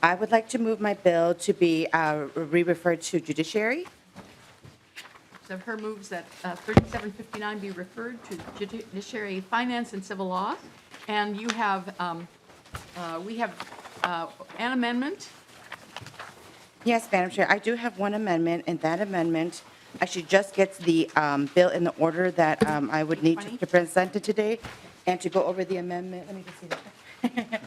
I would like to move my bill to be re-referred to judiciary. So her moves that 3759 be referred to Judiciary, Finance, and Civil Law. And you have, we have an amendment. Yes, Madam Chair, I do have one amendment, and that amendment actually just gets the bill in the order that I would need to present it today, and to go over the amendment. Let me just see that.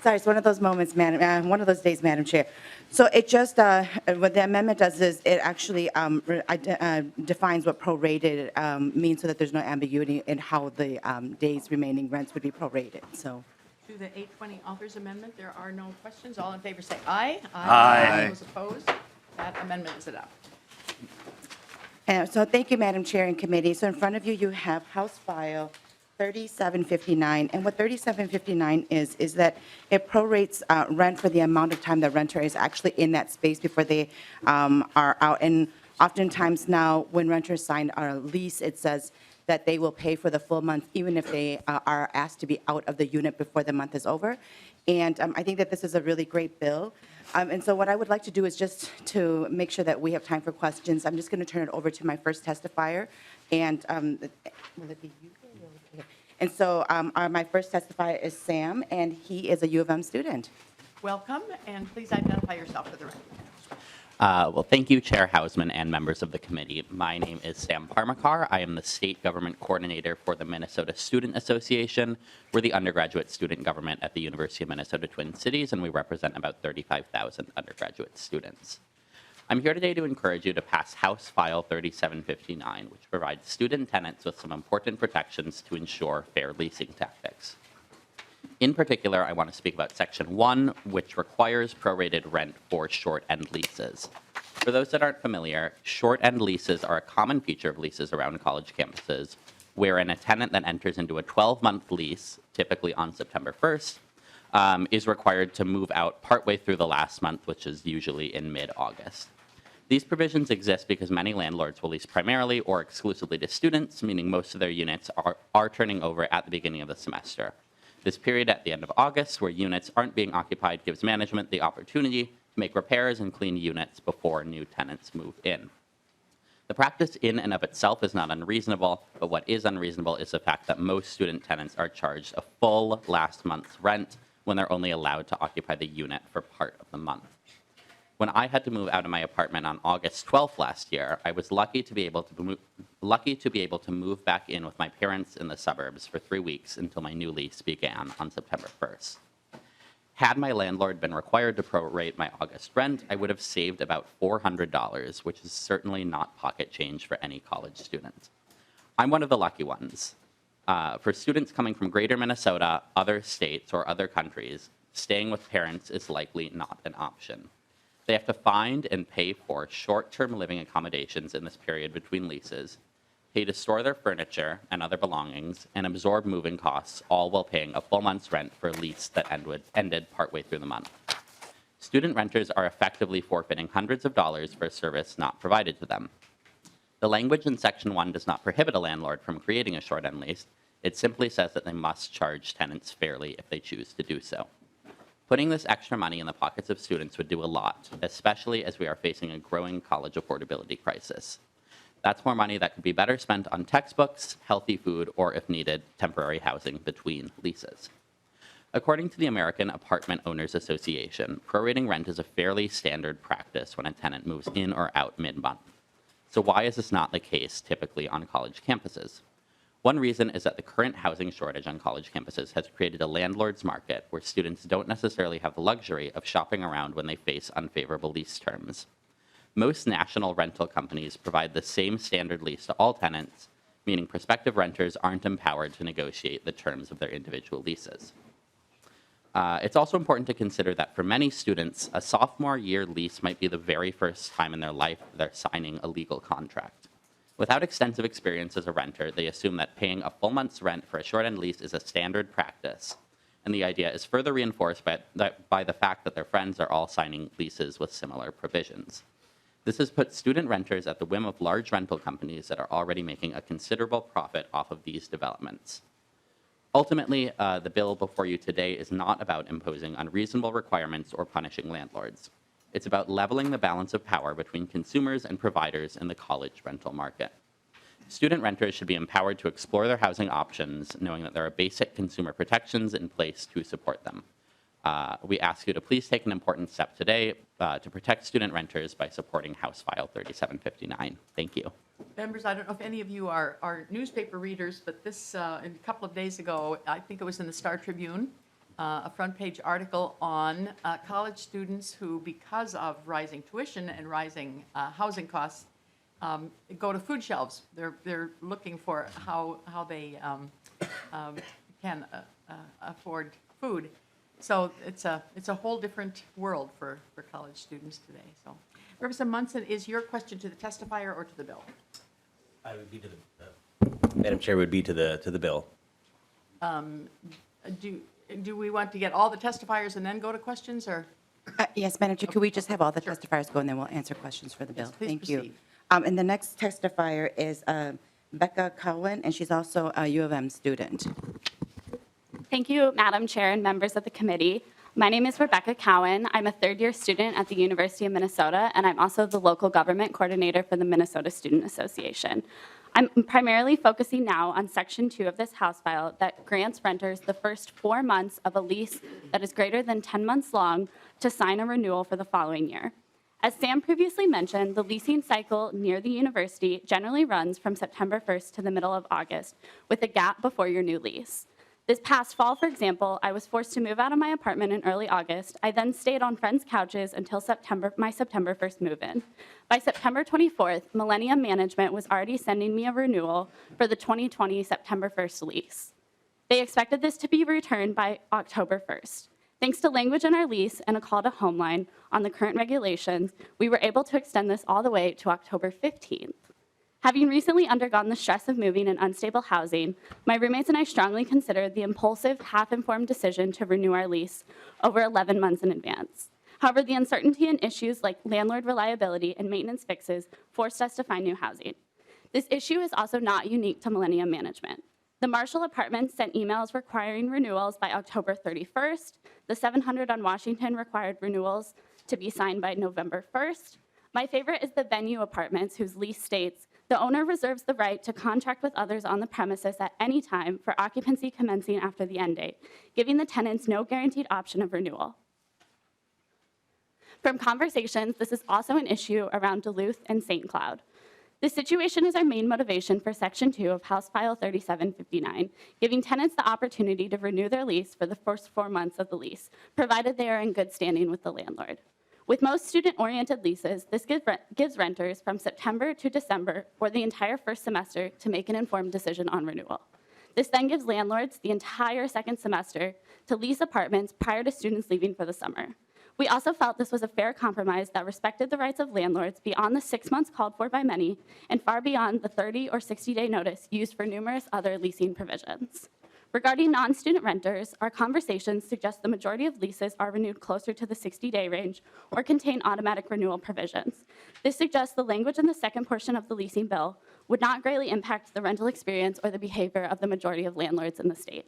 Sorry, it's one of those moments, one of those days, Madam Chair. So it just, what the amendment does is it actually defines what prorated means so that there's no ambiguity in how the days remaining rents would be prorated, so. To the 820 Authors Amendment, there are no questions. All in favor say aye. Aye. Those opposed? That amendment is adopted. So thank you, Madam Chair and committee. So in front of you, you have House File 3759. And what 3759 is that it prorates rent for the amount of time the renter is actually in that space before they are out. And oftentimes now, when renters sign a lease, it says that they will pay for the full month, even if they are asked to be out of the unit before the month is over. And I think that this is a really great bill. And so what I would like to do is just to make sure that we have time for questions, I'm just going to turn it over to my first testifier. And will it be you? Okay. And so my first testifier is Sam, and he is a U of M student. Welcome, and please identify yourself for the record. Well, thank you, Chair Hausman and members of the committee. My name is Sam Parmakar. I am the State Government Coordinator for the Minnesota Student Association. We're the undergraduate student government at the University of Minnesota Twin Cities, and we represent about 35,000 undergraduate students. I'm here today to encourage you to pass House File 3759, which provides student tenants with some important protections to ensure fair leasing tactics. In particular, I want to speak about Section 1, which requires prorated rent for short-end leases. For those that aren't familiar, short-end leases are a common feature of leases around college campuses, wherein a tenant that enters into a 12-month lease, typically on September 1st, is required to move out partway through the last month, which is usually in mid-August. These provisions exist because many landlords will lease primarily or exclusively to students, meaning most of their units are turning over at the beginning of the semester. This period at the end of August, where units aren't being occupied, gives management the opportunity to make repairs and clean units before new tenants move in. The practice in and of itself is not unreasonable, but what is unreasonable is the fact that most student tenants are charged a full last month's rent when they're only allowed to occupy the unit for part of the month. When I had to move out of my apartment on August 12th last year, I was lucky to be able to move back in with my parents in the suburbs for 3 weeks until my new lease began on September 1st. Had my landlord been required to prorate my August rent, I would have saved about $400, which is certainly not pocket change for any college student. I'm one of the lucky ones. For students coming from greater Minnesota, other states, or other countries, staying with parents is likely not an option. They have to find and pay for short-term living accommodations in this period between leases, pay to store their furniture and other belongings, and absorb moving costs, all while paying a full month's rent for a lease that ended partway through the month. Student renters are effectively forfeiting hundreds of dollars for a service not provided to them. The language in Section 1 does not prohibit a landlord from creating a short-end lease. It simply says that they must charge tenants fairly if they choose to do so. Putting this extra money in the pockets of students would do a lot, especially as we are facing a growing college affordability crisis. That's more money that could be better spent on textbooks, healthy food, or, if needed, temporary housing between leases. According to the American Apartment Owners Association, prorating rent is a fairly standard practice when a tenant moves in or out mid-month. So why is this not the case typically on college campuses? One reason is that the current housing shortage on college campuses has created a landlord's market where students don't necessarily have the luxury of shopping around when they face unfavorable lease terms. Most national rental companies provide the same standard lease to all tenants, meaning prospective renters aren't empowered to negotiate the terms of their individual leases. It's also important to consider that for many students, a sophomore year lease might be the very first time in their life they're signing a legal contract. Without extensive experience as a renter, they assume that paying a full month's rent for a short-end lease is a standard practice, and the idea is further reinforced by the fact that their friends are all signing leases with similar provisions. This has put student renters at the whim of large rental companies that are already making a considerable profit off of these developments. Ultimately, the bill before you today is not about imposing unreasonable requirements or punishing landlords. It's about leveling the balance of power between consumers and providers in the college rental market. Student renters should be empowered to explore their housing options, knowing that there are basic consumer protections in place to support them. We ask you to please take an important step today to protect student renters by supporting House File 3759. Thank you. Members, I don't know if any of you are newspaper readers, but this, a couple of days ago, I think it was in the Star Tribune, a front page article on college students who, because of rising tuition and rising housing costs, go to food shelves. They're looking for how they can afford food. So it's a whole different world for college students today. So, Representative Munson, is your question to the testifier or to the bill? I would be to the Madam Chair, would be to the bill. Do we want to get all the testifiers and then go to questions, or? Yes, Madam Chair, could we just have all the testifiers go, and then we'll answer questions for the bill? Yes, please Thank you. proceed. And the next testifier is Becca Cowan, and she's also a U of M student. Thank you, Madam Chair and members of the committee. My name is Rebecca Cowan. I'm a third-year student at the University of Minnesota, and I'm also the local government coordinator for the Minnesota Student Association. I'm primarily focusing now on Section 2 of this House file that grants renters the first 4 months of a lease that is greater than 10 months long to sign a renewal for the following year. As Sam previously mentioned, the leasing cycle near the university generally runs from September 1st to the middle of August, with a gap before your new lease. This past fall, for example, I was forced to move out of my apartment in early August. I then stayed on friends' couches until my September 1st move-in. By September 24th, Millennium Management was already sending me a renewal for the 2020 September 1st lease. They expected this to be returned by October 1st. Thanks to language in our lease and a call to Homeline on the current regulations, we were able to extend this all the way to October 15th. Having recently undergone the stress of moving in unstable housing, my roommates and I strongly considered the impulsive, half-informed decision to renew our lease over 11 months in advance. However, the uncertainty and issues like landlord reliability and maintenance fixes forced us to find new housing. This issue is also not unique to Millennium Management. The Marshall Apartments sent emails requiring renewals by October 31st. The 700 on Washington required renewals to be signed by November 1st. My favorite is the Venue Apartments, whose lease states, the owner reserves the right to contract with others on the premises at any time for occupancy commencing after the end date, giving the tenants no guaranteed option of renewal. From conversations, this is also an issue around Duluth and St. Cloud. This situation is our main motivation for Section 2 of House File 3759, giving tenants the opportunity to renew their lease for the first 4 months of the lease, provided they are in good standing with the landlord. With most student-oriented leases, this gives renters from September to December for the entire first semester to make an informed decision on renewal. This then gives landlords the entire second semester to lease apartments prior to students leaving for the summer. We also felt this was a fair compromise that respected the rights of landlords beyond the 6 months called for by many and far beyond the 30 or 60-day notice used for numerous other leasing provisions. Regarding non-student renters, our conversations suggest the majority of leases are renewed closer to the 60-day range or contain automatic renewal provisions. This suggests the language in the second portion of the leasing bill would not greatly impact the rental experience or the behavior of the majority of landlords in the state.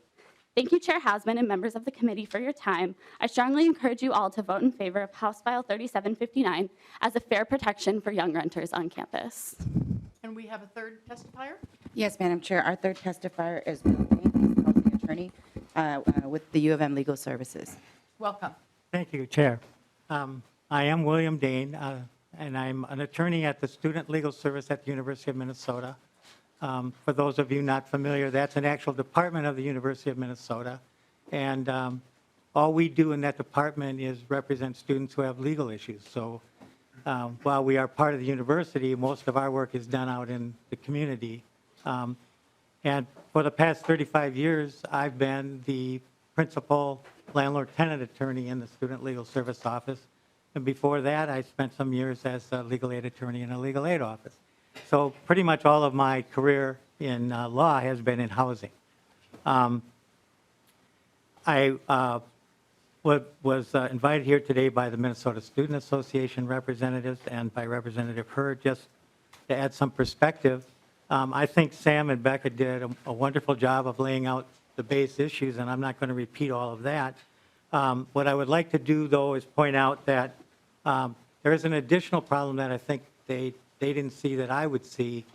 Thank you, Chair Hausman and members of the committee for your time. I strongly encourage you all to vote in favor of House File 3759 as a fair protection for young renters on campus. And we have a third testifier? Yes, Madam Chair, our third testifier is housing attorney with the U of M Legal Services. Welcome. Thank you, Chair. I am William Dane, and I'm an attorney at the Student Legal Service at the University of Minnesota. For those of you not familiar, that's an actual department of the University of Minnesota. And all we do in that department is represent students who have legal issues. So while we are part of the university, most of our work is done out in the community. And for the past 35 years, I've been the principal landlord-tenant attorney in the Student Legal Service office. And before that, I spent some years as a legal aid attorney in a legal aid office. So pretty much all of my career in law has been in housing. I was invited here today by the Minnesota Student Association representatives and by Representative Hurd just to add some perspective. I think Sam and Becca did a wonderful job of laying out the base issues, and I'm not going to repeat all of that. What I would like to do, though, is point out that there is an additional problem that I think they didn't see that I would see,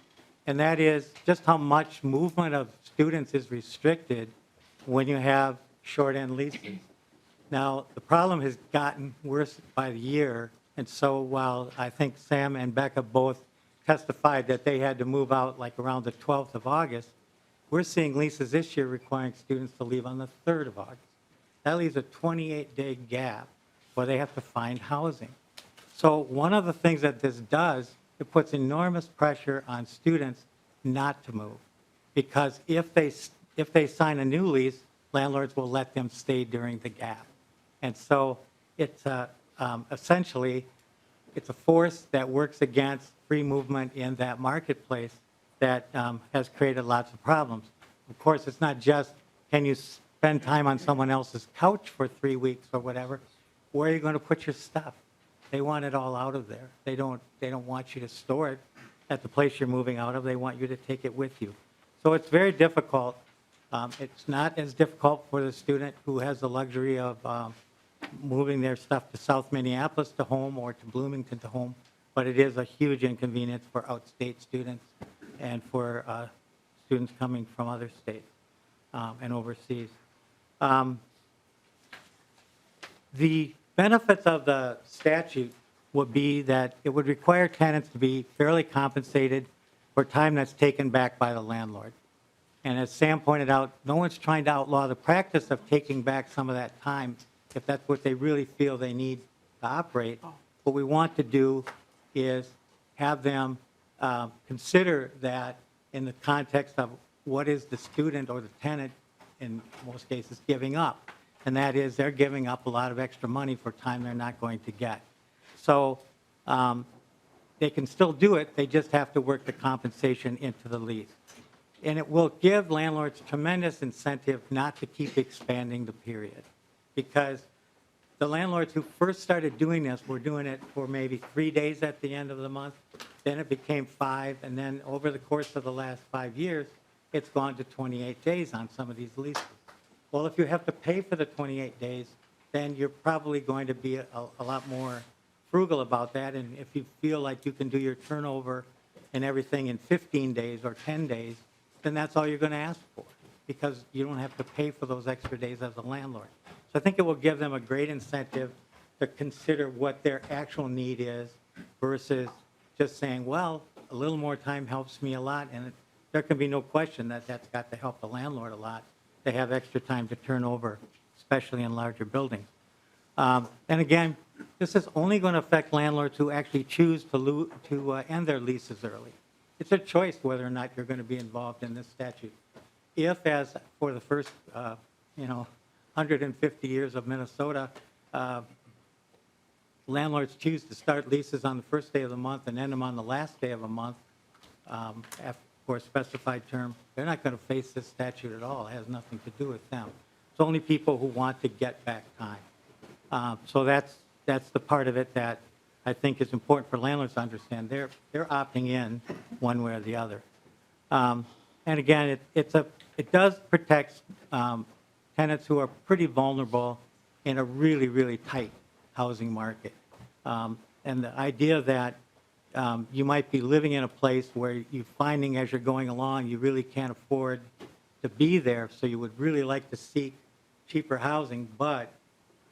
and that is just how much movement of students is restricted when you have short-end leases. Now, the problem has gotten worse by the year, and so while I think Sam and Becca both testified that they had to move out like around the 12th of August, we're seeing leases this year requiring students to leave on the 3rd of August. That leaves a 28-day gap where they have to find housing. So one of the things that this does, it puts enormous pressure on students not to move, because if they sign a new lease, landlords will let them stay during the gap. And so it's essentially, it's a force that works against free movement in that marketplace that has created lots of problems. Of course, it's not just, can you spend time on someone else's couch for 3 weeks or whatever? Where are you going to put your stuff? They want it all out of there. They don't want you to store it at the place you're moving out of. They want you to take it with you. So it's very difficult. It's not as difficult for the student who has the luxury of moving their stuff to South Minneapolis to home or to Bloomington to home, but it is a huge inconvenience for outstate students and for students coming from other states and overseas. The benefits of the statute would be that it would require tenants to be fairly compensated for time that's taken back by the landlord. And as Sam pointed out, no one's trying to outlaw the practice of taking back some of that time if that's what they really feel they need to operate. What we want to do is have them consider that in the context of what is the student or the tenant, in most cases, giving up. And that is they're giving up a lot of extra money for time they're not going to get. So they can still do it, they just have to work the compensation into the lease. And it will give landlords tremendous incentive not to keep expanding the period, because the landlords who first started doing this were doing it for maybe 3 days at the end of the month, then it became 5, and then over the course of the last 5 years, it's gone to 28 days on some of these leases. Well, if you have to pay for the 28 days, then you're probably going to be a lot more frugal about that, and if you feel like you can do your turnover and everything in 15 days or 10 days, then that's all you're going to ask for, because you don't have to pay for those extra days as a landlord. So I think it will give them a great incentive to consider what their actual need is versus just saying, well, a little more time helps me a lot, and there can be no question that that's got to help the landlord a lot to have extra time to turn over, especially in larger buildings. And again, this is only going to affect landlords who actually choose to end their leases early. It's a choice whether or not you're going to be involved in this statute. If, as for the first, 150 years of Minnesota, landlords choose to start leases on the first day of the month and end them on the last day of a month for a specified term, they're not going to face this statute at all. It has nothing to do with them. It's only people who want to get back time. So that's the part of it that I think is important for landlords to understand. They're opting in one way or the other. And again, it does protect tenants who are pretty vulnerable in a really, really tight housing market. And the idea that you might be living in a place where you're finding as you're going along you really can't afford to be there, so you would really like to seek cheaper housing, but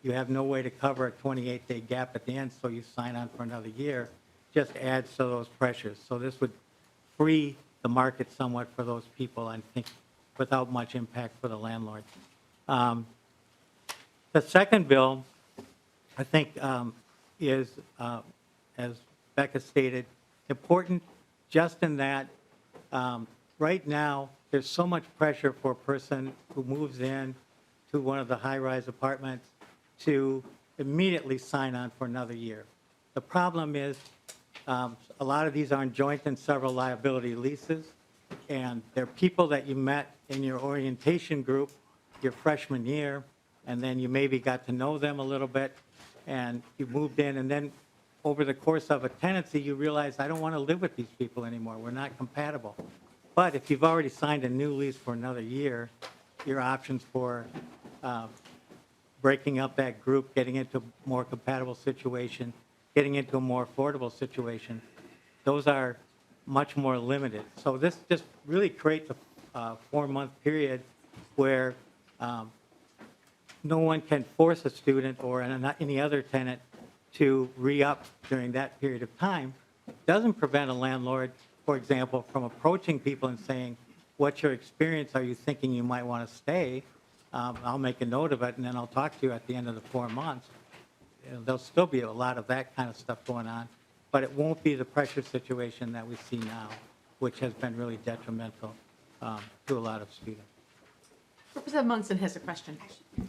you have no way to cover a 28-day gap at the end, so you sign on for another year, just adds to those pressures. So this would free the market somewhat for those people, I think, without much impact for the landlord. The second bill, I think, is, as Becca stated, important just in that right now there's so much pressure for a person who moves in to one of the high-rise apartments to immediately sign on for another year. The problem is a lot of these are joint and several liability leases, and they're people that you met in your orientation group your freshman year, and then you maybe got to know them a little bit, and you moved in, and then over the course of a tenancy, you realize, I don't want to live with these people anymore. We're not compatible. But if you've already signed a new lease for another year, your options for breaking up that group, getting into a more compatible situation, getting into a more affordable situation, those are much more limited. So this just really creates a 4-month period where no one can force a student or any other tenant to re-up during that period of time. Doesn't prevent a landlord, for example, from approaching people and saying, what's your experience? Are you thinking you might want to stay? I'll make a note of it, and then I'll talk to you at the end of the 4 months. There'll still be a lot of that kind of stuff going on, but it won't be the pressure situation that we see now, which has been really detrimental to a lot of students. Representative Munson has a question.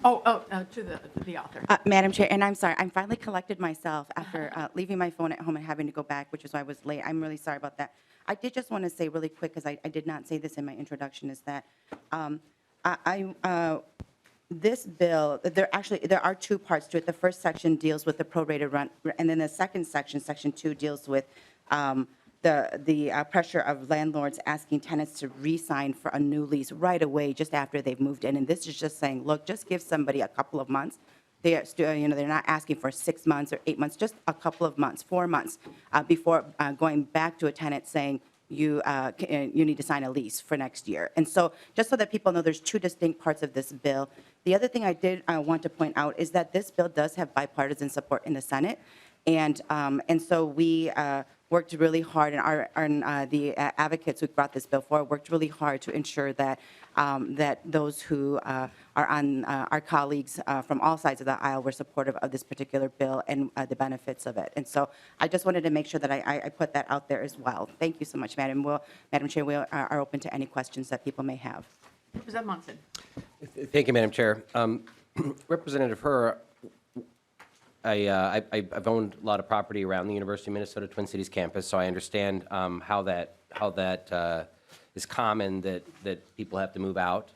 To the author. Madam Chair, and I'm sorry, I'm finally collected myself after leaving my phone at home and having to go back, which is why I was late. I'm really sorry about that. I did just want to say really quick, because I did not say this in my introduction, is that this bill, there are two parts to it. The first section deals with the prorated rent, and then the second section, Section 2, deals with the pressure of landlords asking tenants to re-sign for a new lease right away, just after they've moved in. And this is just saying, look, just give somebody a couple of months. They're not asking for 6 months or 8 months, just a couple of months, 4 months, before going back to a tenant saying, you need to sign a lease for next year. And so just so that people know, there's two distinct parts of this bill. The other thing I did want to point out is that this bill does have bipartisan support in the Senate. And so we worked really hard, and the advocates who brought this bill forward worked really hard to ensure that that those who are on our colleagues from all sides of the aisle were supportive of this particular bill and the benefits of it. And so I just wanted to make sure that I put that out there as well. Thank you so much, Madam. Madam Chair, we are open to any questions that people may have. Representative Munson. Thank you, Madam Chair. Representative Herr, I've owned a lot of property around the University of Minnesota Twin Cities campus, so I understand how that is common, that people have to move out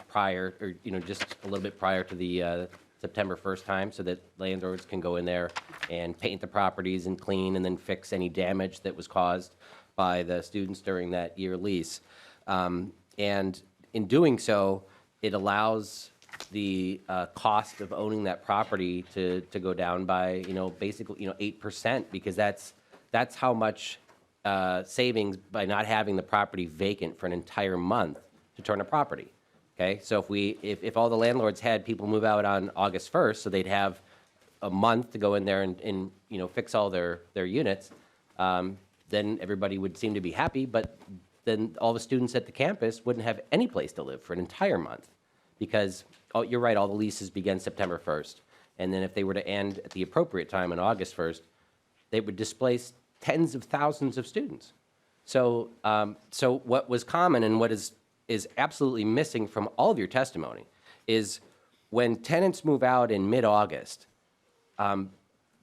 prior, or just a little bit prior to the September 1st time, so that landlords can go in there and paint the properties and clean and then fix any damage that was caused by the students during that year lease. And in doing so, it allows the cost of owning that property to go down by basically 8%, because that's how much savings by not having the property vacant for an entire month to turn a property. Okay, so if all the landlords had people move out on August 1st, so they'd have a month to go in there and fix all their units, then everybody would seem to be happy, but then all the students at the campus wouldn't have any place to live for an entire month, because you're right, all the leases begin September 1st. And then if they were to end at the appropriate time on August 1st, they would displace tens of thousands of students. So what was common and what is absolutely missing from all of your testimony is when tenants move out in mid-August,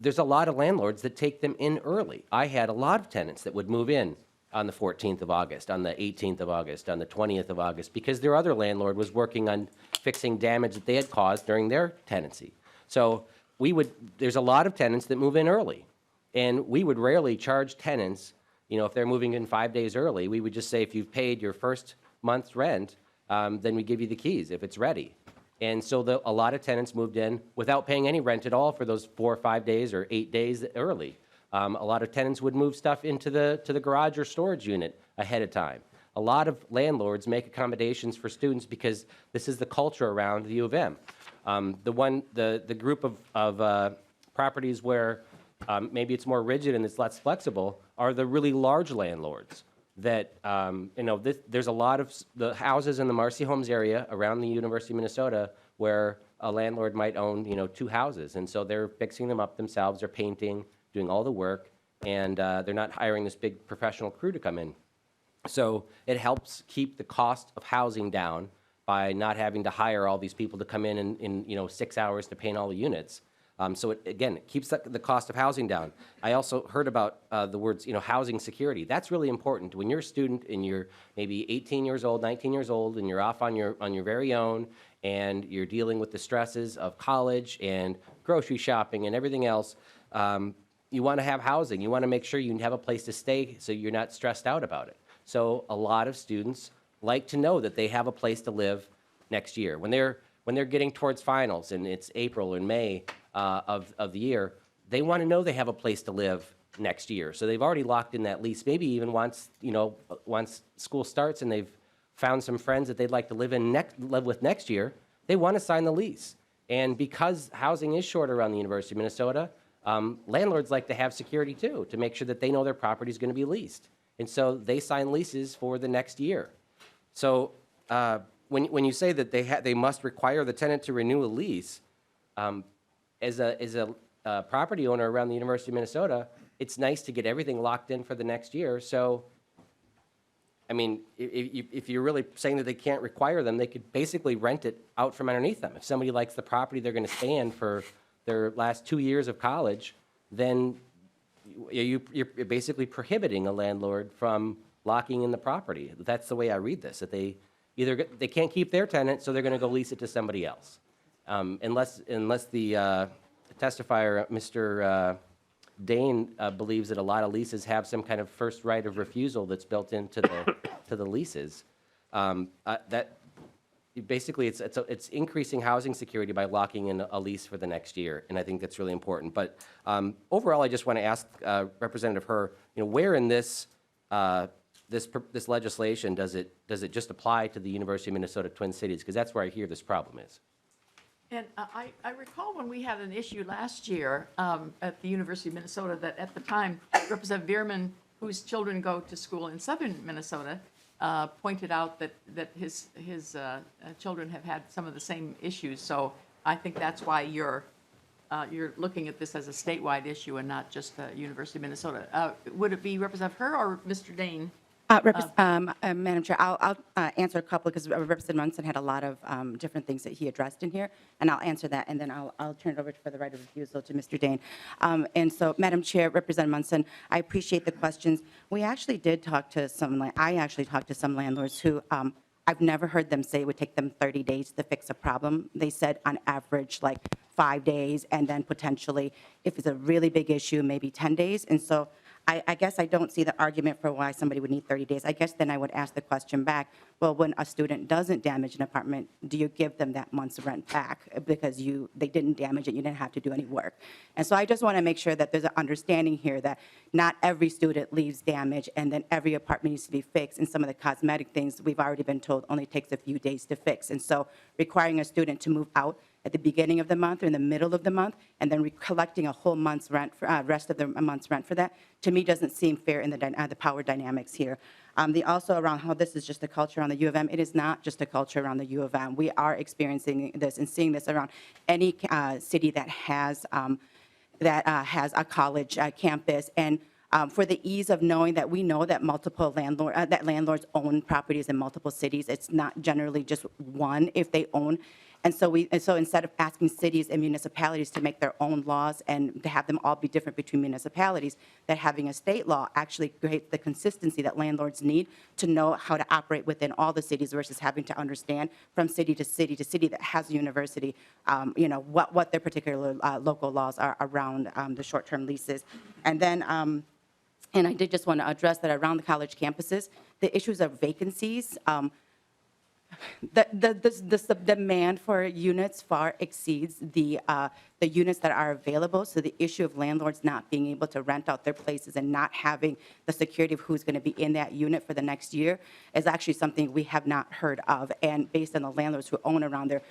there's a lot of landlords that take them in early. I had a lot of tenants that would move in on the 14th of August, on the 18th of August, on the 20th of August, because their other landlord was working on fixing damage that they had caused during their tenancy. So there's a lot of tenants that move in early, and we would rarely charge tenants, if they're moving in 5 days early, we would just say, if you've paid your first month's rent, then we give you the keys if it's ready. And so a lot of tenants moved in without paying any rent at all for those 4 or 5 days or 8 days early. A lot of tenants would move stuff into the garage or storage unit ahead of time. A lot of landlords make accommodations for students because this is the culture around the U of M. The group of properties where maybe it's more rigid and it's less flexible are the really large landlords that, there's a lot of the houses in the Marcy Homes area around the University of Minnesota where a landlord might own, 2 houses. And so they're fixing them up themselves, they're painting, doing all the work, and they're not hiring this big professional crew to come in. So it helps keep the cost of housing down by not having to hire all these people to come in 6 hours to paint all the units. So it keeps the cost of housing down. I also heard about the words, housing security. That's really important. When you're a student and you're maybe 18 years old, 19 years old, and you're off on your very own, and you're dealing with the stresses of college and grocery shopping and everything else, you want to have housing. You want to make sure you have a place to stay so you're not stressed out about it. So a lot of students like to know that they have a place to live next year. When they're getting towards finals and it's April and May of the year, they want to know they have a place to live next year. So they've already locked in that lease. Maybe even once school starts and they've found some friends that they'd like to live with next year, they want to sign the lease. And because housing is short around the University of Minnesota, landlords like to have security too, to make sure that they know their property is going to be leased. And so they sign leases for the next year. So when you say that they must require the tenant to renew a lease, as a property owner around the University of Minnesota, it's nice to get everything locked in for the next year. So, I mean, if you're really saying that they can't require them, they could basically rent it out from underneath them. If somebody likes the property they're going to stay in for their last 2 years of college, then you're basically prohibiting a landlord from locking in the property. That's the way I read this, that they can't keep their tenant, so they're going to go lease it to somebody else. Unless the testifier, Mr. Dane, believes that a lot of leases have some kind of first right of refusal that's built into the leases. That basically it's increasing housing security by locking in a lease for the next year, and I think that's really important. But overall, I just want to ask Representative Herr, where in this legislation does it just apply to the University of Minnesota Twin Cities? Because that's where I hear this problem is. And I recall when we had an issue last year at the University of Minnesota that at the time, Representative Bierman, whose children go to school in southern Minnesota, pointed out that his children have had some of the same issues. So I think that's why you're looking at this as a statewide issue and not just the University of Minnesota. Would it be Representative Herr or Mr. Dane? Madam Chair, I'll answer a couple because Representative Munson had a lot of different things that he addressed in here, and I'll answer that, and then I'll turn it over for the right of refusal to Mr. Dane. And so, Madam Chair, Representative Munson, I appreciate the questions. We actually did talk to I actually talked to some landlords who I've never heard them say it would take them 30 days to fix a problem. They said on average like 5 days, and then potentially, if it's a really big issue, maybe 10 days. And so I guess I don't see the argument for why somebody would need 30 days. I guess then I would ask the question back, well, when a student doesn't damage an apartment, do you give them that month's rent back because they didn't damage it, you didn't have to do any work? And so I just want to make sure that there's an understanding here that not every student leaves damage and then every apartment needs to be fixed. And some of the cosmetic things we've already been told only takes a few days to fix. And so requiring a student to move out at the beginning of the month or in the middle of the month, and then collecting a whole month's rent, rest of the month's rent for that, to me doesn't seem fair in the power dynamics here. Also around how this is just a culture around the U of M, it is not just a culture around the U of M. We are experiencing this and seeing this around any city that has a college campus. And for the ease of knowing that we know that landlords own properties in multiple cities, it's not generally just one if they own. And so instead of asking cities and municipalities to make their own laws and to have them all be different between municipalities, that having a state law actually creates the consistency that landlords need to know how to operate within all the cities versus having to understand from city to city that has a university, what their particular local laws are around the short-term leases. And then, and I did just want to address that around the college campuses, the issues of vacancies. The demand for units far exceeds the units that are available. So the issue of landlords not being able to rent out their places and not having the security of who's going to be in that unit for the next year is actually something we have not heard of. And based on the landlords who own around there,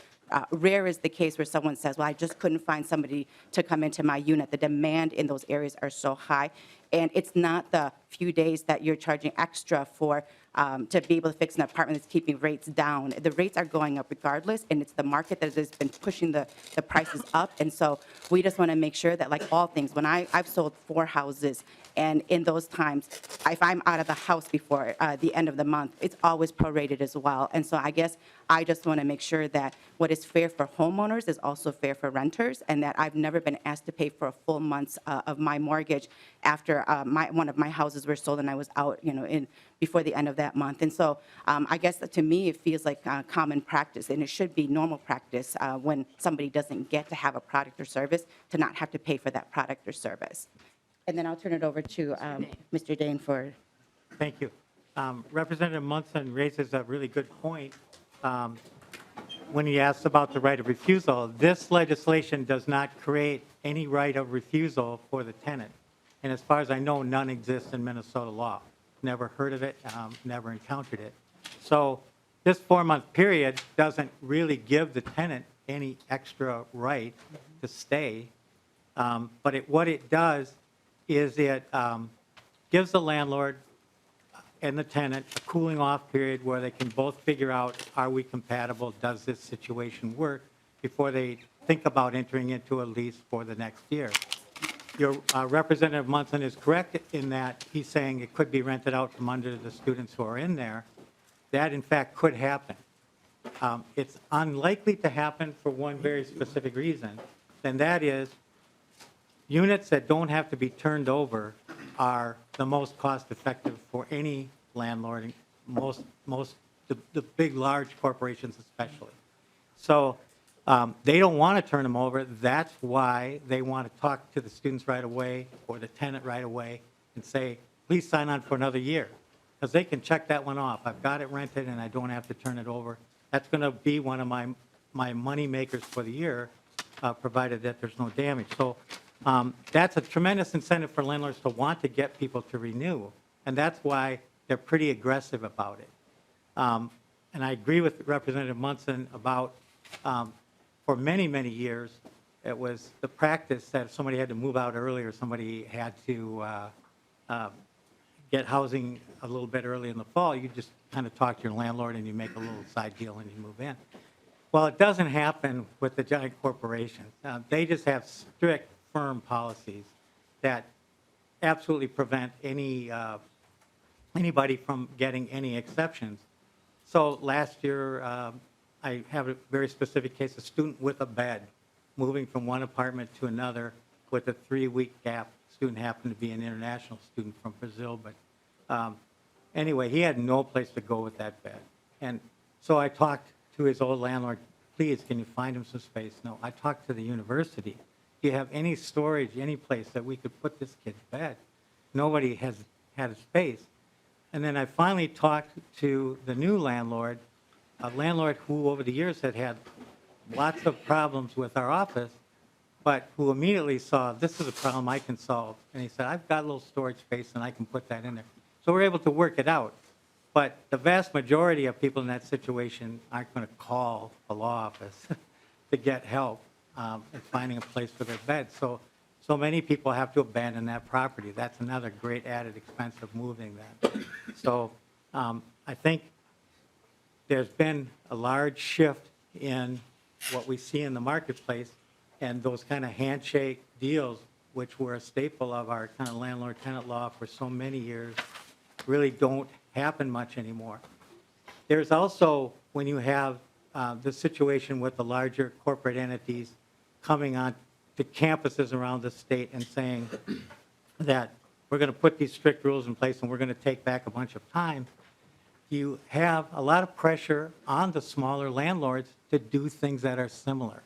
rare is the case where someone says, well, I just couldn't find somebody to come into my unit. The demand in those areas are so high. And it's not the few days that you're charging extra for to be able to fix an apartment that's keeping rates down. The rates are going up regardless, and it's the market that has been pushing the prices up. And so we just want to make sure that, like all things, when I've sold 4 houses, and in those times, if I'm out of the house before the end of the month, it's always prorated as well. And so I guess I just want to make sure that what is fair for homeowners is also fair for renters, and that I've never been asked to pay for a full month of my mortgage after one of my houses were sold and I was out, before the end of that month. And so I guess that to me, it feels like common practice, and it should be normal practice when somebody doesn't get to have a product or service to not have to pay for that product or service. And then I'll turn it over to Mr. Dane for. Thank you. Representative Munson raises a really good point. when he asked about the right of refusal, this legislation does not create any right of refusal for the tenant. And as far as I know, none exists in Minnesota law. Never heard of it, never encountered it. So this 4-month period doesn't really give the tenant any extra right to stay. But what it does is it gives the landlord and the tenant a cooling off period where they can both figure out, are we compatible, does this situation work, before they think about entering into a lease for the next year. Your Representative Munson is correct in that he's saying it could be rented out from under the students who are in there. That, in fact, could happen. It's unlikely to happen for one very specific reason, and that is units that don't have to be turned over are the most cost-effective for any landlord, the big, large corporations especially. So they don't want to turn them over. That's why they want to talk to the students right away or the tenant right away and say, please sign on for another year. Because they can check that one off. I've got it rented and I don't have to turn it over. That's going to be one of my money makers for the year, provided that there's no damage. So that's a tremendous incentive for landlords to want to get people to renew. And that's why they're pretty aggressive about it. And I agree with Representative Munson about, for many, many years, it was the practice that if somebody had to move out early or somebody had to get housing a little bit early in the fall, you just kind of talk to your landlord and you make a little side deal and you move in. Well, it doesn't happen with the giant corporations. They just have strict, firm policies that absolutely prevent anybody from getting any exceptions. So last year, I have a very specific case, a student with a bed moving from one apartment to another with a 3-week gap. Student happened to be an international student from Brazil, but anyway, he had no place to go with that bed. And so I talked to his old landlord, please, can you find him some space? No, I talked to the university. Do you have any storage, any place that we could put this kid's bed? Nobody has had a space. And then I finally talked to the new landlord, a landlord who over the years had had lots of problems with our office, but who immediately saw, this is a problem I can solve. And he said, I've got a little storage space and I can put that in there. So we're able to work it out. But the vast majority of people in that situation aren't going to call the law office to get help in finding a place for their bed. So many people have to abandon that property. That's another great added expense of moving that. So I think there's been a large shift in what we see in the marketplace, and those kind of handshake deals, which were a staple of our kind of landlord-tenant law for so many years, really don't happen much anymore. There's also, when you have the situation with the larger corporate entities coming on to campuses around the state and saying that we're going to put these strict rules in place and we're going to take back a bunch of time, you have a lot of pressure on the smaller landlords to do things that are similar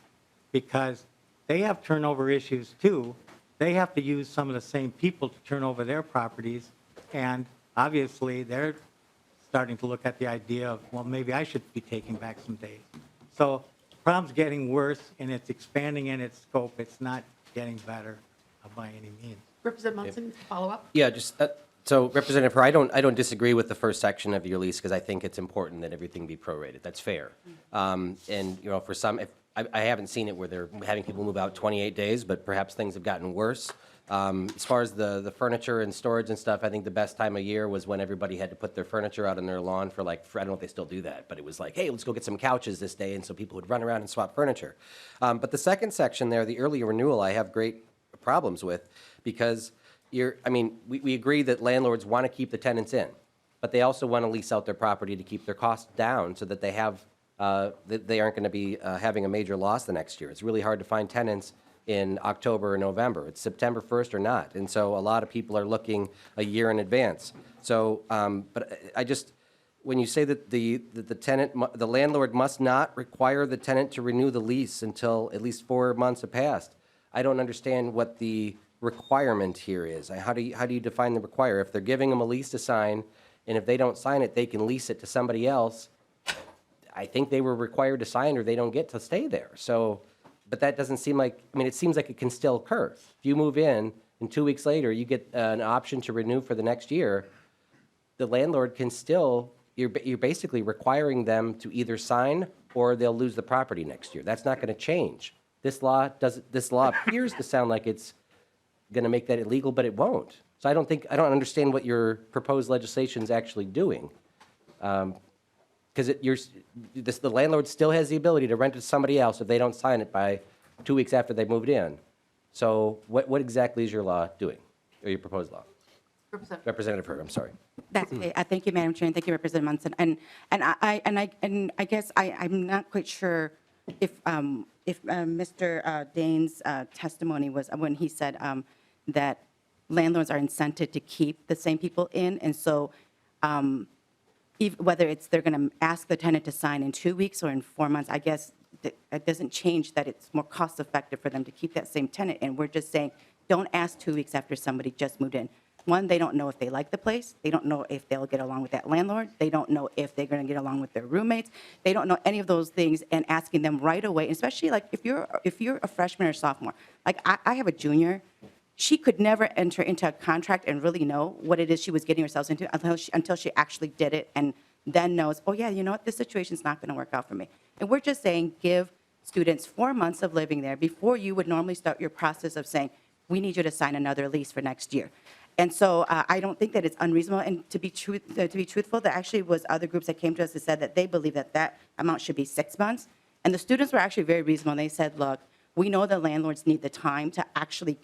because they have turnover issues too. They have to use some of the same people to turn over their properties, and obviously they're starting to look at the idea of, well, maybe I should be taking back some days. So the problem's getting worse and it's expanding in its scope. It's not getting better by any means. Representative Munson, follow up? Yeah, just, so Representative Herr, I don't disagree with the first section of your lease because I think it's important that everything be prorated. That's fair. And, you know, for some, I haven't seen it where they're having people move out 28 days, but perhaps things have gotten worse. As far as the furniture and storage and stuff, I think the best time of year was when everybody had to put their furniture out on their lawn for I don't know if they still do that, but it was like, hey, let's go get some couches this day, and so people would run around and swap furniture. But the second section there, the early renewal, I have great problems with because we agree that landlords want to keep the tenants in, but they also want to lease out their property to keep their costs down so that they have they aren't going to be having a major loss the next year. It's really hard to find tenants in October or November. It's September 1st or not. And so a lot of people are looking a year in advance. So, but I just, when you say that the landlord must not require the tenant to renew the lease until at least 4 months have passed, I don't understand what the requirement here is. How do you define the require? If they're giving them a lease to sign, and if they don't sign it, they can lease it to somebody else. I think they were required to sign or they don't get to stay there. So, but that doesn't seem like, I mean, it seems like it can still occur. If you move in and 2 weeks later, you get an option to renew for the next year, the landlord can still, you're basically requiring them to either sign or they'll lose the property next year. That's not going to change. This law appears to sound like it's going to make that illegal, but it won't. So I don't understand what your proposed legislation is actually doing. Because the landlord still has the ability to rent it to somebody else if they don't sign it by 2 weeks after they moved in. So what exactly is your law doing, or your proposed law? Representative Hurd, I'm sorry. That's okay. Thank you, Madam Chair, and thank you, Representative Munson. And I guess I'm not quite sure if Mr. Dane's testimony was when he said that landlords are incented to keep the same people in, and so whether they're going to ask the tenant to sign in 2 weeks or in 4 months, I guess it doesn't change that it's more cost effective for them to keep that same tenant. And we're just saying, don't ask 2 weeks after somebody just moved in. One, they don't know if they like the place. They don't know if they'll get along with that landlord. They don't know if they're going to get along with their roommates. They don't know any of those things, and asking them right away, especially like if you're a freshman or sophomore. Like I have a junior. She could never enter into a contract and really know what it is she was getting herself into until she actually did it, and then knows, oh yeah, you know what, this situation's not going to work out for me. And we're just saying, give students 4 months of living there before you would normally start your process of saying, we need you to sign another lease for next year. And so I don't think that it's unreasonable. And to be truthful, there actually was other groups that came to us and said that they believe that that amount should be 6 months. And the students were actually very reasonable. They said, look, we know the landlords need the time to actually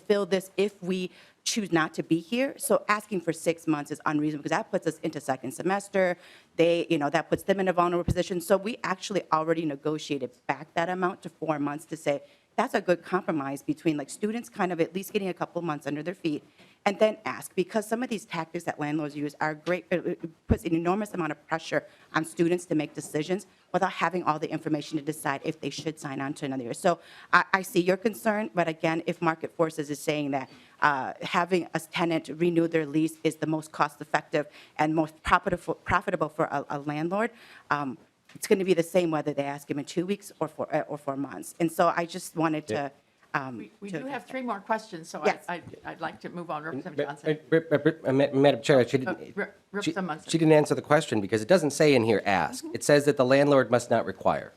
fill this if we choose not to be here. So asking for 6 months is unreasonable because that puts us into second semester. That puts them in a vulnerable position. So we actually already negotiated back that amount to 4 months to say that's a good compromise between like students kind of at least getting a couple months under their feet and then ask, because some of these tactics that landlords use are great. It puts an enormous amount of pressure on students to make decisions without having all the information to decide if they should sign on to another year. So I see your concern, but again, if market forces is saying that having a tenant renew their lease is the most cost-effective and most profitable for a landlord, it's going to be the same whether they ask him in 2 weeks or 4 months. And so I just wanted to. We do have 3 more questions, so Yes. I'd like to move on. Representative Johnson. Madam Chair, Representative Munson. she didn't answer the question because it doesn't say in here ask. It says that the landlord must not require.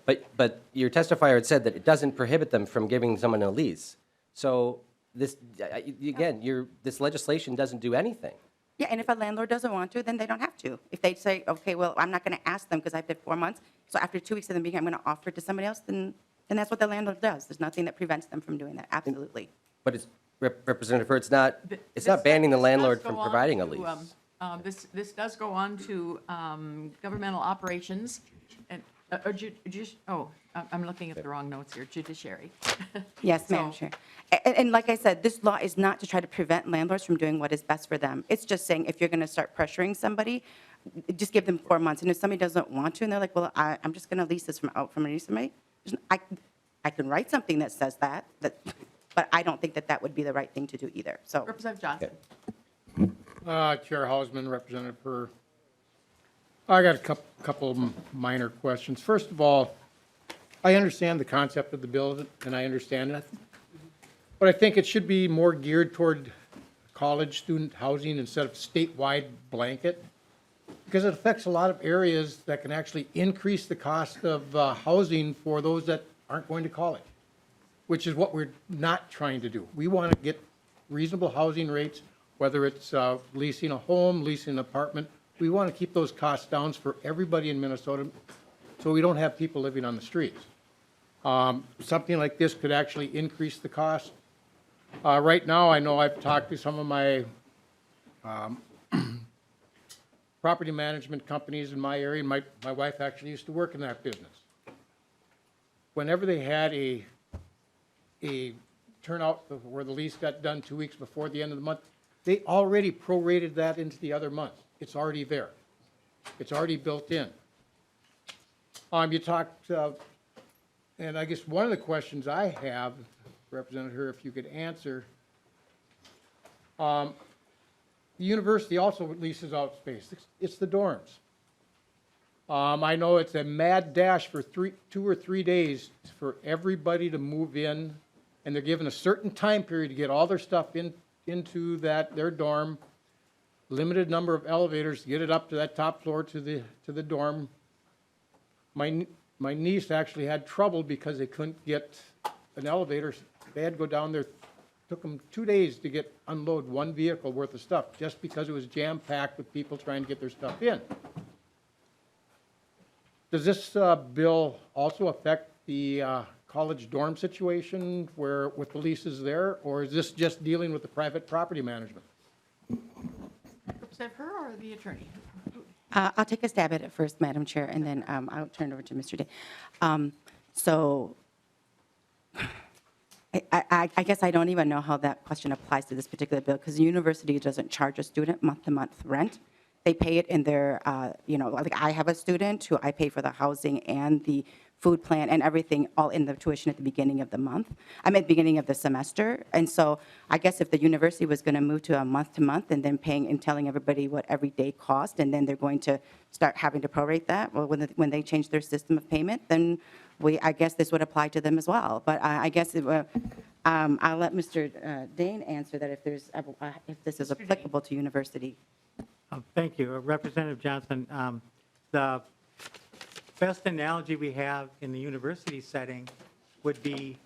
But your testifier had said that it doesn't prohibit them from giving someone a lease. So this, again, this legislation doesn't do anything. Yeah, and if a landlord doesn't want to, then they don't have to. If they say, okay, well, I'm not going to ask them because I've did 4 months, so after 2 weeks of them being here, I'm going to offer it to somebody else, then that's what the landlord does. There's nothing that prevents them from doing that, absolutely. But it's, Representative Hurd, it's This not banning the does landlord go from on providing a to, lease. This does go on to governmental operations and, I'm looking at the wrong notes here, judiciary. Yes, Madam So- Chair. And like I said, this law is not to try to prevent landlords from doing what is best for them. It's just saying if you're going to start pressuring somebody, just give them 4 months. And if somebody doesn't want to, and they're like, well, I'm just going to lease this from somebody, I can write something that says that, but I don't think that would be the right thing to do either. So Representative Johnson. Chair Hausman, Representative Hurd. I got a couple of minor questions. First of all, I understand the concept of the bill, and I understand it. But I think it should be more geared toward college student housing instead of statewide blanket, because it affects a lot of areas that can actually increase the cost of housing for those that aren't going to college, which is what we're not trying to do. We want to get reasonable housing rates, whether it's leasing a home, leasing an apartment. We want to keep those costs down for everybody in Minnesota so we don't have people living on the streets. Something like this could actually increase the cost. Right now, I know I've talked to some of my property management companies in my area. My wife actually used to work in that business. Whenever they had a turnout where the lease got done 2 weeks before the end of the month, they already prorated that into the other month. It's already there. It's already built in. You talked, and I guess one of the questions I have, Representative Hurd, if you could answer, the university also leases out space. It's the dorms. I know it's a mad dash for 2 or 3 days for everybody to move in, and they're given a certain time period to get all their stuff into their dorm. Limited number of elevators to get it up to that top floor to the dorm. My niece actually had trouble because they couldn't get an elevator. They had to go down there. Took them 2 days to unload one vehicle worth of stuff, just because it was jam-packed with people trying to get their stuff in. Does this bill also affect the college dorm situation with the leases there, or is this just dealing with the private property management? Representative Her or the attorney? I'll take a stab at it first, Madam Chair, and then I'll turn it over to Mr. Day. So I guess I don't even know how that question applies to this particular bill, because the university doesn't charge a student month-to-month rent. They pay it in their, like I have a student who I pay for the housing and the food plan and everything all in the tuition at the beginning of the month. I'm at the beginning of the semester. And so I guess if the university was going to move to a month-to-month and then paying and telling everybody what every day cost, and then they're going to start having to prorate that, well, when they change their system of payment, then I guess this would apply to them as well. But I guess I'll let Mr. Dane answer that if this is applicable to university. Thank you. Representative Johnson, the best analogy we have in the university setting would be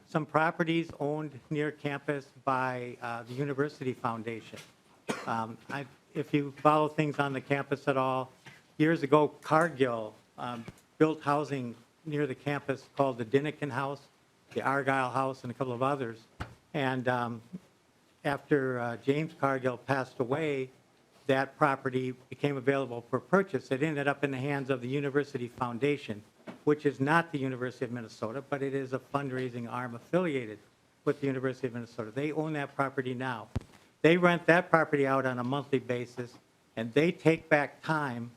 some properties owned near campus by the University Foundation. If you follow things on the campus at all, years ago, Cargill built housing near the campus called the Dinnikin House, the Argyle House, and a couple of others. And after James Cargill passed away, that property became available for purchase. It ended up in the hands of the University Foundation, which is not the University of Minnesota, but it is a fundraising arm affiliated with the University of Minnesota. They own that property now. They rent that property out on a monthly basis, and they take back time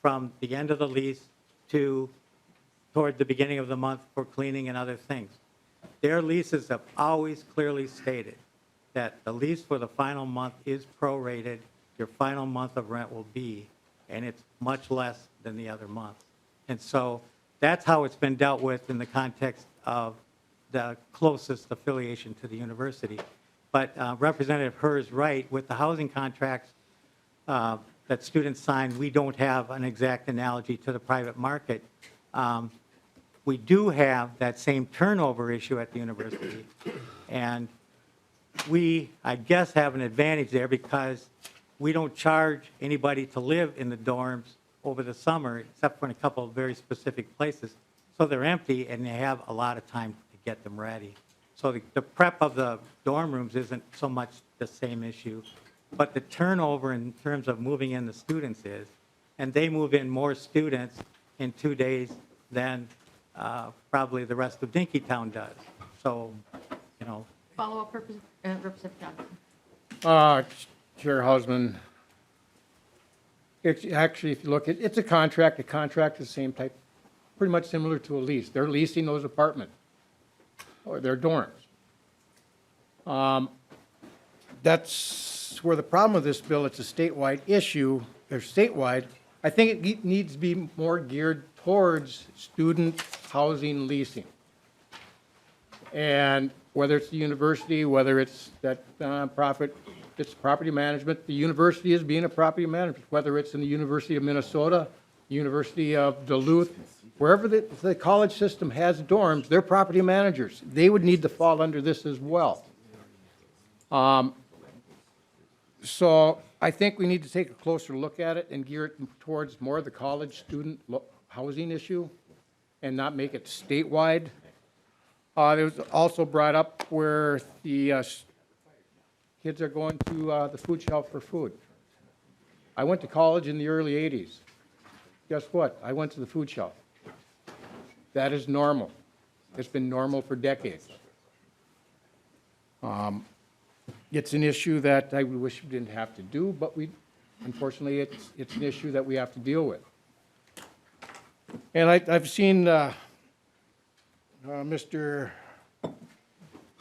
from the end of the lease toward the beginning of the month for cleaning and other things. Their leases have always clearly stated that the lease for the final month is prorated. Your final month of rent will be, and it's much less than the other months. And so that's how it's been dealt with in the context of the closest affiliation to the university. But Representative Herr is right. With the housing contracts that students sign, we don't have an exact analogy to the private market. We do have that same turnover issue at the university. And we, I guess, have an advantage there because we don't charge anybody to live in the dorms over the summer, except for in a couple of very specific places. So they're empty, and they have a lot of time to get them ready. So the prep of the dorm rooms isn't so much the same issue, but the turnover in terms of moving in the students is, and they move in more students in 2 days than probably the rest of Dinkytown does. So, you know. Follow-up, Representative Johnson. Chair Hausman, actually, if you look at it's a contract is the same type, pretty much similar to a lease. They're leasing those apartments or their dorms. That's where the problem with this bill, it's a statewide issue, or statewide. I think it needs to be more geared towards student housing leasing. And whether it's the university, whether it's that nonprofit, it's property management. The university is being a property management, whether it's in the University of Minnesota, University of Duluth, wherever the college system has dorms, they're property managers. They would need to fall under this as well. So I think we need to take a closer look at it and gear it towards more of the college student housing issue and not make it statewide. There was also brought up where the kids are going to the food shelf for food. I went to college in the early 80s. Guess what? I went to the food shelf. That is normal. It's been normal for decades. It's an issue that I wish we didn't have to do, but unfortunately, it's an issue that we have to deal with. And I've seen Mr.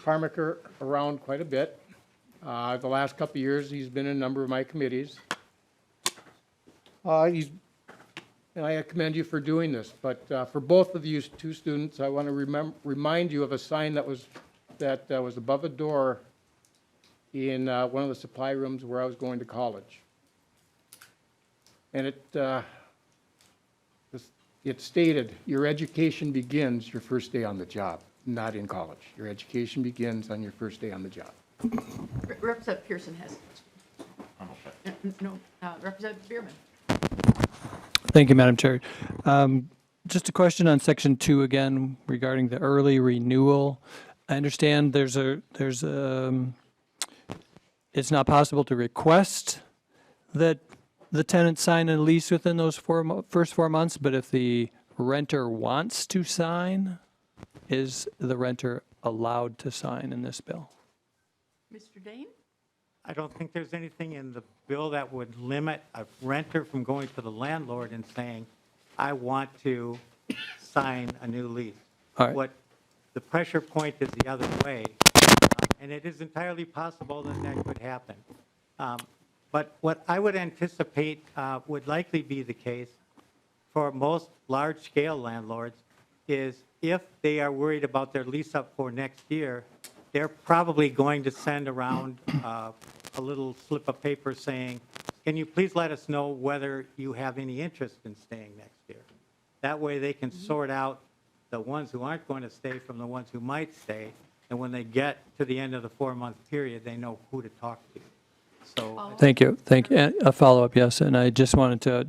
Parmaker around quite a bit. The last couple of years, he's been in a number of my committees. He's and I commend you for doing this, but for both of you two students, I want to remind you of a sign that was above a door in one of the supply rooms where I was going to college. And it stated, "Your education begins your first day on the job, not in college. Your education begins on your first day on the job." Representative Pearson has. No, Representative Bierman. Thank you, Madam Chair. Just a question on Section 2 again regarding the early renewal. I understand it's not possible to request that the tenant sign a lease within those first 4 months, but if the renter wants to sign, is the renter allowed to sign in this bill? Mr. Dane? I don't think there's anything in the bill that would limit a renter from going to the landlord and saying, I want to sign a new lease. All right. What the pressure point is the other way, and it is entirely possible that that could happen. But what I would anticipate would likely be the case for most large-scale landlords is if they are worried about their lease up for next year, they're probably going to send around a little slip of paper saying, can you please let us know whether you have any interest in staying next year? That way they can sort out the ones who aren't going to stay from the ones who might stay. And when they get to the end of the 4-month period, they know who to talk to. So Thank you. And a follow-up, yes. And I just wanted to,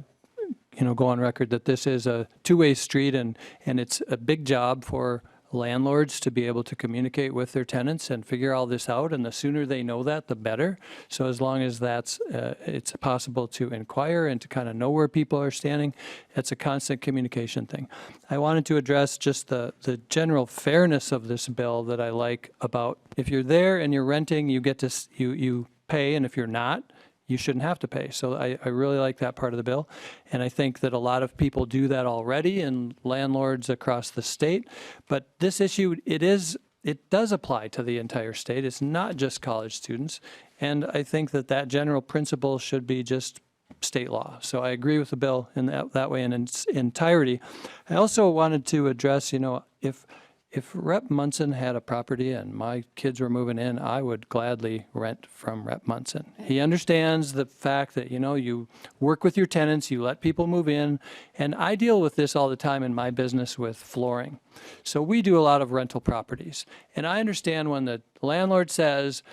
go on record that this is a two-way street, and it's a big job for landlords to be able to communicate with their tenants and figure all this out. And the sooner they know that, the better. So as long as it's possible to inquire and to kind of know where people are standing, it's a constant communication thing. I wanted to address just the general fairness of this bill that I like about if you're there and you're renting, you get to you pay, and if you're not, you shouldn't have to pay. So I really like that part of the bill. And I think that a lot of people do that already in landlords across the state. But this issue, it does apply to the entire state. It's not just college students. And I think that general principle should be just state law. So I agree with the bill in that way in its entirety. I also wanted to address, if Rep. Munson had a property and my kids were moving in, I would gladly rent from Rep. Munson. He understands the fact that, you work with your tenants, you let people move in, and I deal with this all the time in my business with flooring. So we do a lot of rental properties, and I understand when the landlord says,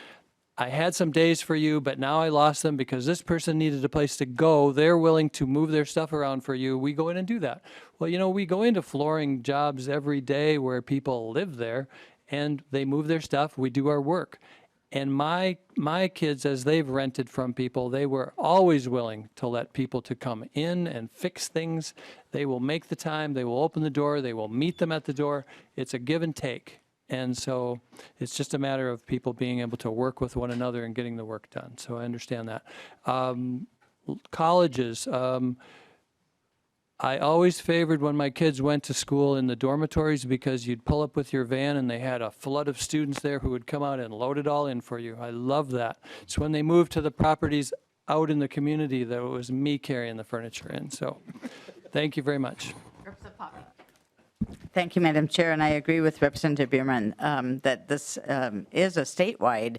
I had some days for you, but now I lost them because this person needed a place to go. They're willing to move their stuff around for you. We go in and do that. Well, we go into flooring jobs every day where people live there and they move their stuff. We do our work. And my kids, as they've rented from people, they were always willing to let people to come in and fix things. They will make the time. They will open the door. They will meet them at the door. It's a give and take. And so it's just a matter of people being able to work with one another and getting the work done. So I understand that. Colleges, I always favored when my kids went to school in the dormitories because you'd pull up with your van and they had a flood of students there who would come out and load it all in for you. I love that. It's when they moved to the properties out in the community that it was me carrying the furniture in. So thank you very much. Representative Poppy. Thank you, Madam Chair, and I agree with Representative Bierman that this is a statewide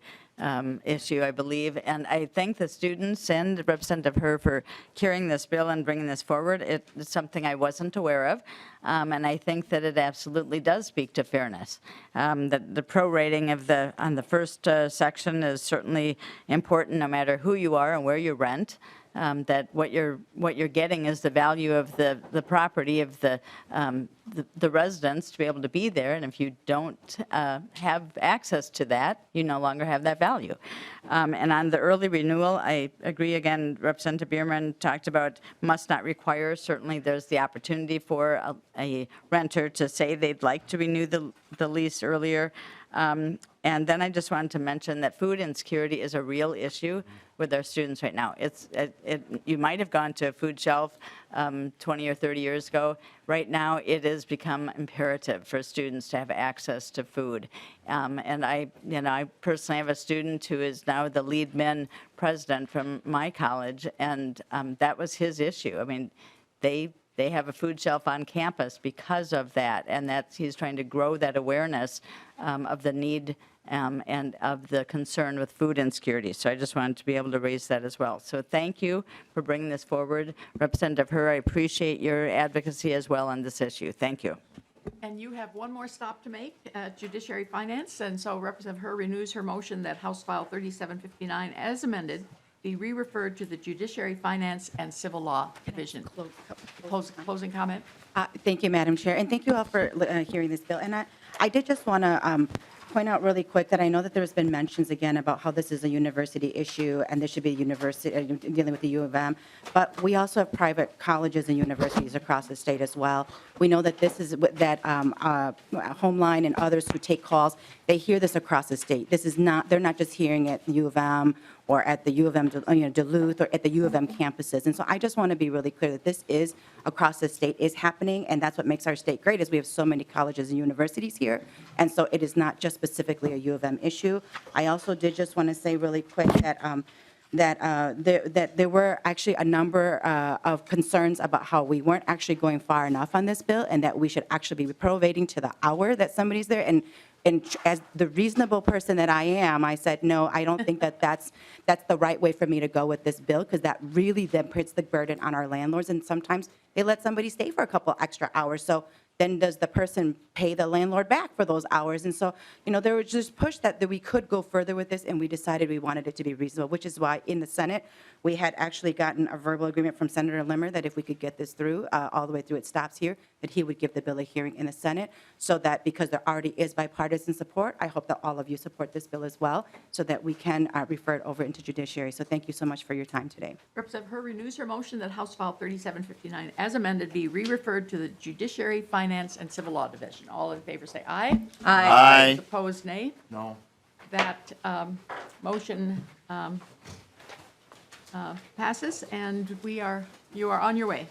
issue, I believe, and I thank the students and Representative Herr for carrying this bill and bringing this forward. It's something I wasn't aware of, and I think that it absolutely does speak to fairness. The prorating on the first section is certainly important, no matter who you are and where you rent. That what you're getting is the value of the property of the residents to be able to be there, and if you don't have access to that, you no longer have that value. And on the early renewal, I agree again. Representative Bierman talked about must not require. Certainly, there's the opportunity for a renter to say they'd like to renew the lease earlier. And then I just wanted to mention that food insecurity is a real issue with our students right now. You might have gone to a food shelf 20 or 30 years ago. Right now, it has become imperative for students to have access to food. And I personally have a student who is now the lead men president from my college, and that was his issue. I mean, they they have a food shelf on campus because of that, and he's trying to grow that awareness of the need and of the concern with food insecurity. So I just wanted to be able to raise that as well. So thank you for bringing this forward. Representative Herr, I appreciate your advocacy as well on this issue. Thank you. And you have one more stop to make, Judiciary Finance, and so Representative Herr renews her motion that House File 3759 as amended be re-referred to the Judiciary Finance and Civil Law Division. Closing comment? Thank you, Madam Chair, and thank you all for hearing this bill. And I did just want to point out really quick that I know that there's been mentions again about how this is a university issue and this should be a university dealing with the U of M, but we also have private colleges and universities across the state as well. We know that this is that Homeline and others who take calls, they hear this across the state. This is not, they're not just hearing it at the U of M or at the U of M, Duluth, or at the U of M campuses. And so I just want to be really clear that this is across the state is happening, and that's what makes our state great is we have so many colleges and universities here, and so it is not just specifically a U of M issue. I also did just want to say really quick that that there were actually a number of concerns about how we weren't actually going far enough on this bill, and that we should actually be prorating to the hour that somebody's there. And as the reasonable person that I am, I said, no, I don't think that that's the right way for me to go with this bill, because that really then puts the burden on our landlords, and sometimes they let somebody stay for a couple extra hours. So then does the person pay the landlord back for those hours? And so, there was just push that we could go further with this, and we decided we wanted it to be reasonable, which is why in the Senate, we had actually gotten a verbal agreement from Senator Limmer that if we could get this through, all the way through, it stops here, that he would give the bill a hearing in the Senate, so that because there already is bipartisan support, I hope that all of you support this bill as well, so that we can refer it over into judiciary. So thank you so much for your time today. Representative Herr renews her motion that House File 3759 as amended be re-referred to the Judiciary, Finance, and Civil Law Division. All in favor say aye. Aye. Opposed, nay. No. That motion passes, and you are on your way.